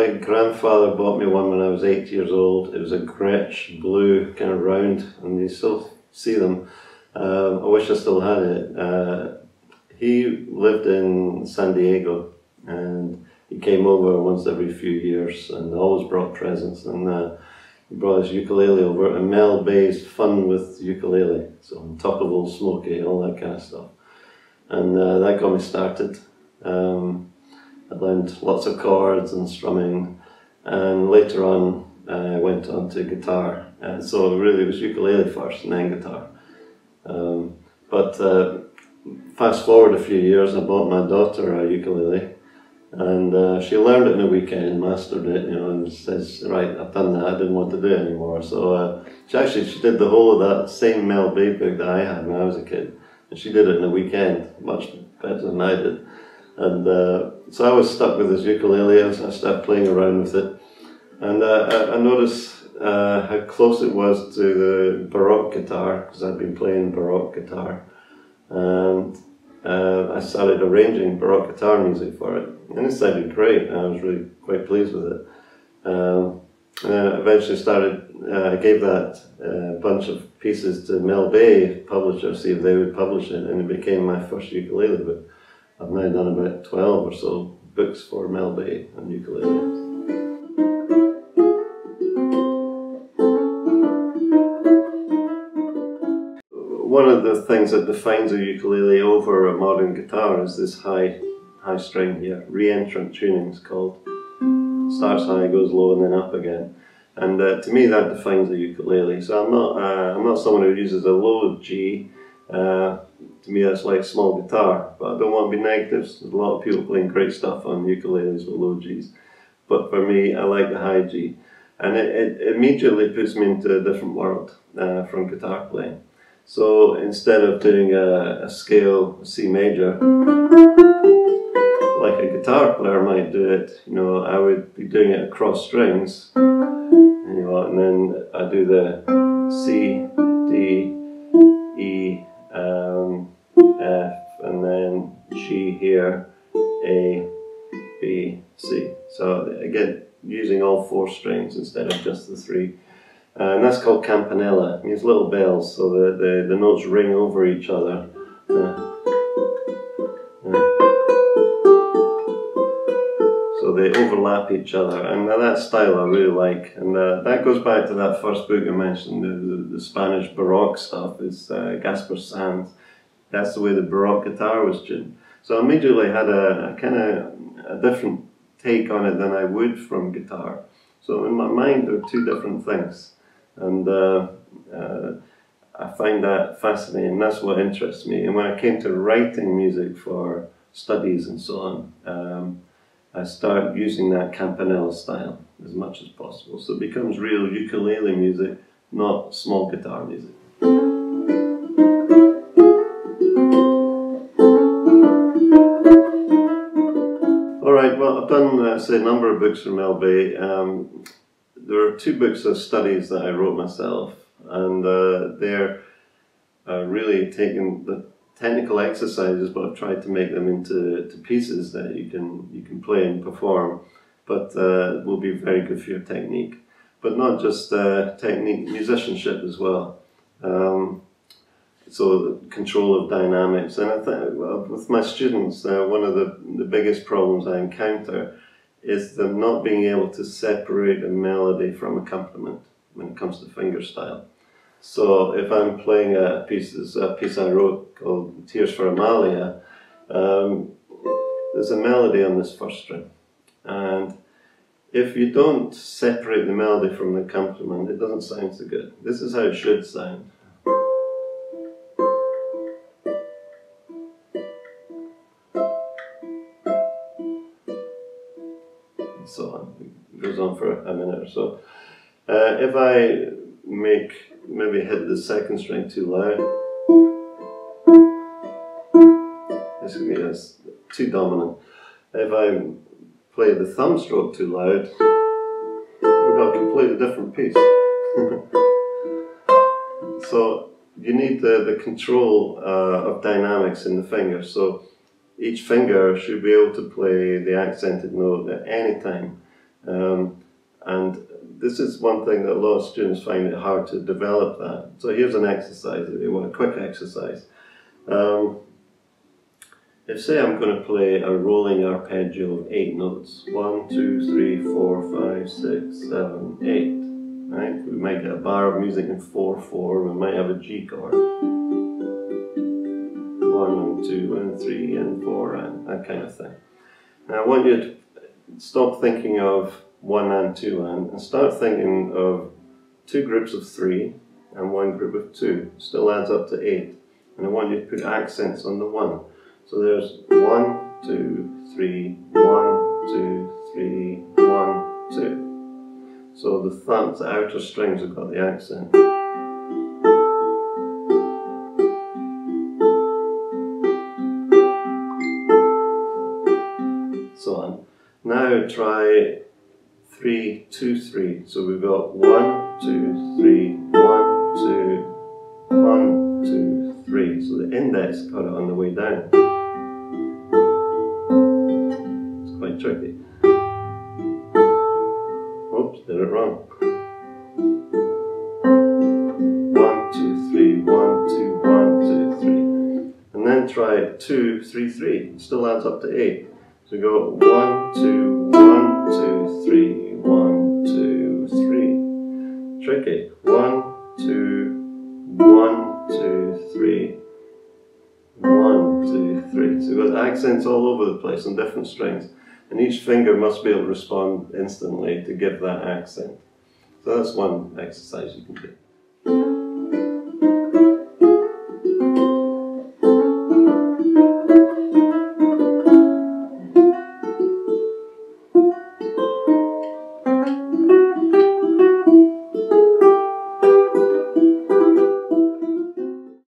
my grandfather bought me one when I was 8 years old. It was a Gretsch blue, kind of round, and you still see them. I wish I still had it. He lived in San Diego, and he came over once every few years and always brought presents. And he brought his ukulele over, a Mel-based fun with ukulele, so on top of Old Smoky, all that kind of stuff. And that got me started. I learned lots of chords and strumming, and later on I went on to guitar. So really it was ukulele first and then guitar. Fast forward a few years, I bought my daughter a ukulele, and she learned it in a weekend, mastered it, you know, and says, right, I've done that, I didn't want to do it anymore. So she did the whole of that same Mel Bay book that I had when I was a kid, and she did it in a weekend, much better than I did. And so I was stuck with this ukulele, and I started playing around with it, and I noticed how close it was to the Baroque guitar, because I'd been playing Baroque guitar, and I started arranging Baroque guitar music for it, and it sounded great, and I was really quite pleased with it. And then I eventually I gave that bunch of pieces to Mel Bay publisher, see if they would publish it, and it became my first ukulele book. I've now done about 12 or so books for Mel Bay and ukulele. One of the things that defines a ukulele over a modern guitar is this high string here. Re-entrant tuning is called. Starts high, goes low, and then up again. And to me, that defines a ukulele. So I'm not someone who uses a low G. To me, that's like small guitar. But I don't want to be negative. There's a lot of people playing great stuff on ukuleles with low Gs. But for me, I like the high G, and it immediately puts me into a different world from guitar playing. So instead of doing a scale, C major, like a guitar player might do it, you know, I would be doing it across strings, you know, and then I do the C, D, E, F, and then G here, A, B, C. So again, using all 4 strings instead of just the 3. And that's called campanella. It means little bells, so the notes ring over each other. So they overlap each other, and that style I really like. And that goes back to that first book I mentioned, the Spanish Baroque stuff, is Gaspar Sanz. That's the way the Baroque guitar was tuned. So I immediately had a kind of a different take on it than I would from guitar. So in my mind, there are 2 different things. And I find that fascinating. That's what interests me. And when I came to writing music for studies and so on, I started using that campanella style as much as possible. So it becomes real ukulele music, not small guitar music. Alright, well, I've done, say, a number of books for Mel Bay. There are 2 books of studies that I wrote myself, and they're really taking the technical exercises, but I've tried to make them into pieces that you can play and perform, but will be very good for your technique. But not just technique, musicianship as well. So the control of dynamics, and I think with my students, one of the biggest problems I encounter is them not being able to separate a melody from accompaniment when it comes to fingerstyle. So if I'm playing a piece I wrote called Tears for Amalia, there's a melody on this first string, and if you don't separate the melody from the accompaniment, it doesn't sound so good. This is how it should sound. So on. It goes on for a minute or so. If I maybe hit the second string too loud, that's too dominant. If I play the thumb stroke too loud, we've got a completely different piece. So you need the control of dynamics in the fingers. So each finger should be able to play the accented note at any time. And this is one thing that a lot of students find it hard to develop that. So here's an exercise, if you want a quick exercise. If say I'm going to play a rolling arpeggio of 8 notes, 1, 2, 3, 4, 5, 6, 7, 8, right? We might get a bar of music in 4/4, we might have a G chord. 1 and 2 and 3 and 4 and that kind of thing. Now I want you to stop thinking of 1 and 2 and start thinking of 2 groups of 3 and 1 group of 2. Still adds up to 8. And I want you to put accents on the 1. So there's 1, 2, 3, 1, 2, 3, 1, 2. So the thumbs, the outer strings have got the accent. So on. Now try 3, 2, 3. So we've got 1, 2, 3, 1, 2, 1, 2, 3. So the index got it on the way down. It's quite tricky. Oops, did it wrong. 1, 2, 3, 1, 2, 1, 2, 3. And then try 2, 3, 3. It still adds up to 8. So we go 1, 2, 1, 2, 3, 1, 2, 3. Tricky. 1, 2, 1, 2, 3. 1, 2, 3. So we've got accents all over the place on different strings. And each finger must be able to respond instantly to give that accent. So that's one exercise you can do.